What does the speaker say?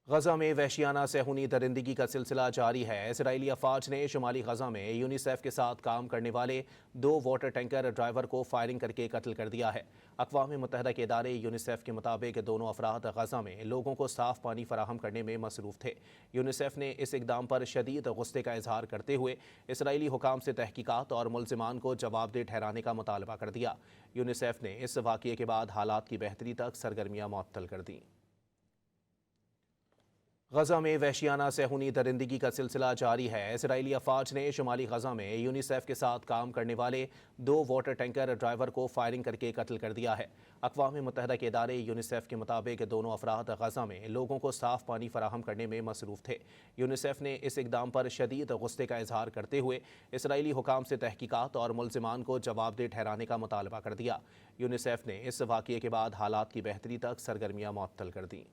غزہ میں وحشیانہ صہیونی درندگی کا سلسلہ جاری ہے۔ اسرائیلی افواج نے شمالی غزہ میں یونیسیف کے ساتھ کام کرنے والے 2 واٹر ٹینکر ڈرائیور کو فائرنگ کر کے قتل کر دیا ہے۔ اقوام متحدہ کے ادارے یونیسیف کے مطابق دونوں افراد غزہ میں لوگوں کو صاف پانی فراہم کرنے میں مصروف تھے۔ یونیسیف نے اس اقدام پر شدید غصے کا اظہار کرتے ہوئے اسرائیلی حکام سے تحقیقات اور ملزمان کو جواب دہ ٹھہرانے کا مطالبہ کر دیا۔ یونیسیف نے اس واقعے کے بعد حالات کی بہتری تک سرگرمیاں معطل کر دیں۔ غزہ میں وحشیانہ صہیونی درندگی کا سلسلہ جاری ہے۔ اسرائیلی افواج نے شمالی غزہ میں یونیسیف کے ساتھ کام کرنے والے 2 واٹر ٹینکر ڈرائیور کو فائرنگ کر کے قتل کر دیا ہے۔ اقوام متحدہ کے ادارے یونیسیف کے مطابق دونوں افراد غزہ میں لوگوں کو صاف پانی فراہم کرنے میں مصروف تھے۔ یونیسیف نے اس اقدام پر شدید غصے کا اظہار کرتے ہوئے اسرائیلی حکام سے تحقیقات اور ملزمان کو جواب دہ ٹھہرانے کا مطالبہ کر دیا۔ یونیسیف نے اس واقعے کے بعد حالات کی بہتری تک سرگرمیاں معطل کر دیں۔